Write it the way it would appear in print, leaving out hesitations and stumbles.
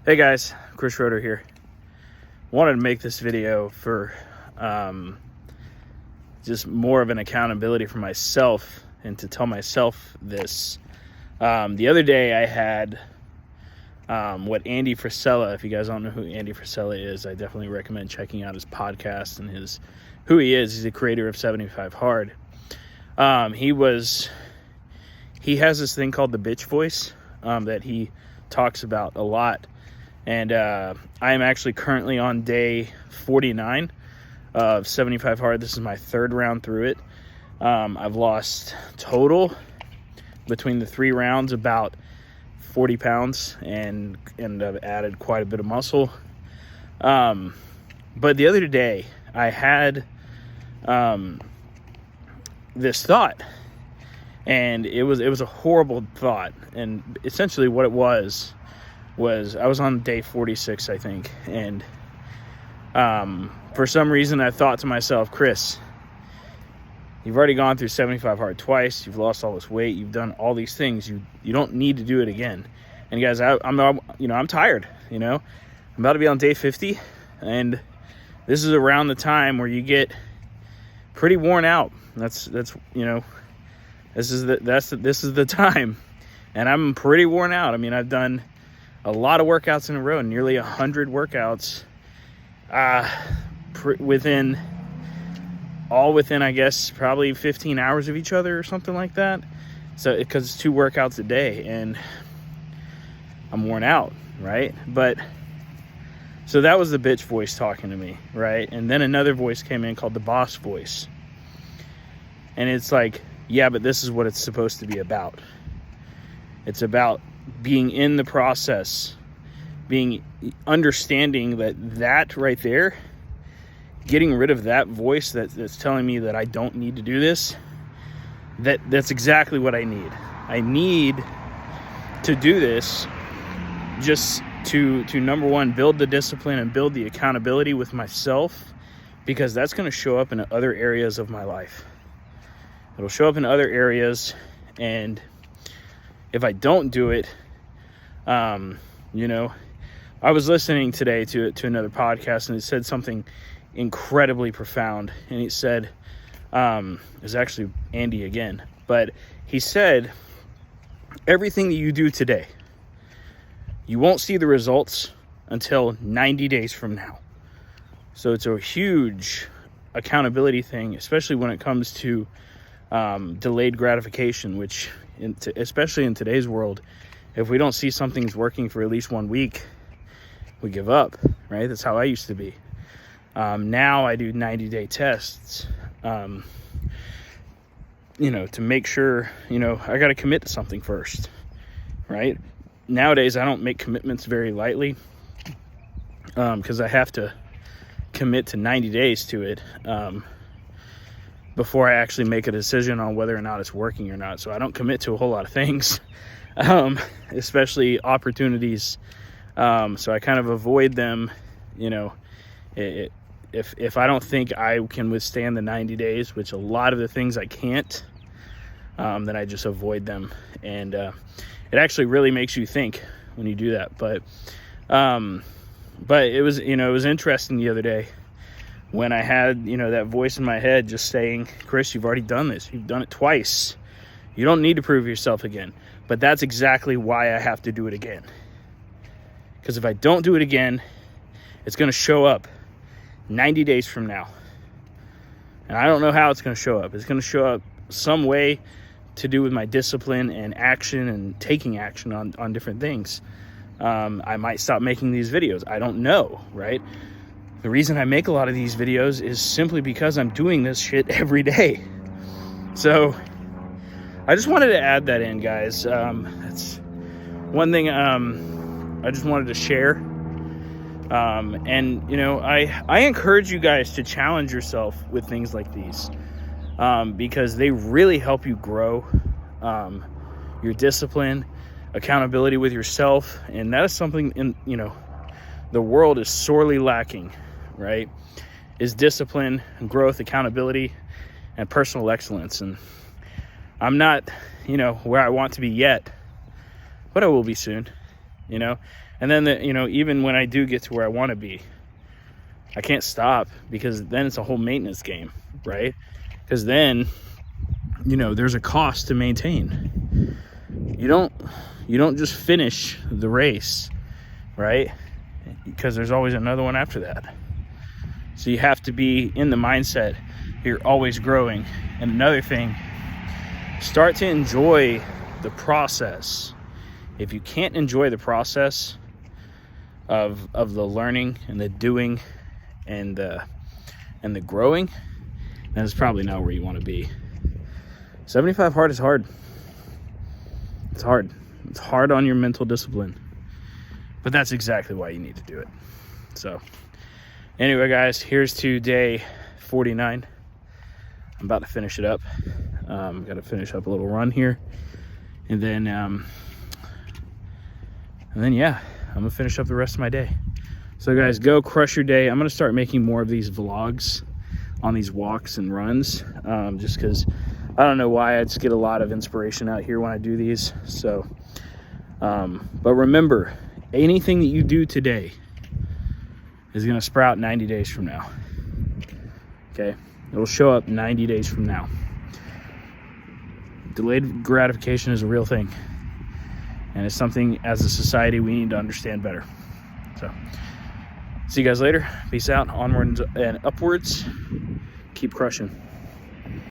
Hey guys, Chris Schroeder here. Wanted to make this video for just more of an accountability for myself and to tell myself this. The other day I had what Andy Frisella, if you guys don't know who Andy Frisella is, I definitely recommend checking out his podcast and who he is. He's the creator of 75 Hard. He has this thing called the bitch voice that he talks about a lot. And I am actually currently on day 49 of 75 Hard. This is my third round through it. I've lost total between the 3 rounds about 40 pounds and I've added quite a bit of muscle. But the other day I had this thought, and it was a horrible thought. And essentially what it was I was on day 46, I think, and for some reason I thought to myself, Chris, you've already gone through 75 Hard twice, you've lost all this weight, you've done all these things, you don't need to do it again. And guys, I'm tired, I'm about to be on day 50, and this is around the time where you get pretty worn out. This is the time, and I'm pretty worn out. I mean, I've done a lot of workouts in a row, nearly 100 workouts, within, I guess, probably 15 hours of each other or something like that. So, because it's 2 workouts a day, and I'm worn out, right? But, so that was the bitch voice talking to me, right? And then another voice came in called the boss voice. And it's like, yeah, but this is what it's supposed to be about. It's about being in the process, understanding that right there, getting rid of that voice that's telling me that I don't need to do this. That's exactly what I need. I need to do this just to number one, build the discipline and build the accountability with myself, because that's going to show up in other areas of my life. It'll show up in other areas, and if I don't do it, I was listening today to another podcast, and it said something incredibly profound. And it said, it was actually Andy again, but he said, everything that you do today, you won't see the results until 90 days from now. So it's a huge accountability thing, especially when it comes to delayed gratification, which especially in today's world, if we don't see something's working for at least 1 week, we give up, right? That's how I used to be. Now I do 90-day tests, to make sure, I got to commit to something first, right? Nowadays, I don't make commitments very lightly, because I have to commit to 90 days to it, before I actually make a decision on whether or not it's working or not. So I don't commit to a whole lot of things, especially opportunities. So I kind of avoid them. If I don't think I can withstand the 90 days, which a lot of the things I can't, then I just avoid them. And it actually really makes you think when you do that. But it was, it was interesting the other day when I had, that voice in my head just saying, Chris, you've already done this. You've done it twice. You don't need to prove yourself again. But that's exactly why I have to do it again. Because if I don't do it again, it's going to show up 90 days from now. And I don't know how it's going to show up. It's going to show up some way to do with my discipline and action and taking action on different things. I might stop making these videos. I don't know, right? The reason I make a lot of these videos is simply because I'm doing this shit every day. So I just wanted to add that in, guys. That's one thing I just wanted to share. And I encourage you guys to challenge yourself with things like these, because they really help you grow your discipline, accountability with yourself. And that is something the world is sorely lacking, right? Is discipline, growth, accountability, and personal excellence. And I'm not, where I want to be yet, but I will be soon, And And then, even when I do get to where I want to be, I can't stop, because then it's a whole maintenance game, right? Because then, there's a cost to maintain. You don't just finish the race, right? Because there's always another one after that. So you have to be in the mindset you're always growing. And another thing, start to enjoy the process. If you can't enjoy the process of the learning and the doing and the growing, then it's probably not where you want to be. 75 hard is hard. It's hard. It's hard on your mental discipline. But that's exactly why you need to do it. So anyway, guys, here's to day 49. I'm about to finish it up. Got to finish up a little run here. And then yeah, I'm going to finish up the rest of my day. So guys, go crush your day. I'm going to start making more of these vlogs on these walks and runs, just because I don't know why, I just get a lot of inspiration out here when I do these. So, but remember, anything that you do today is going to sprout 90 days from now. Okay? It'll show up 90 days from now. Delayed gratification is a real thing. And it's something as a society we need to understand better. So, see you guys later. Peace out. Onwards and upwards. Keep crushing.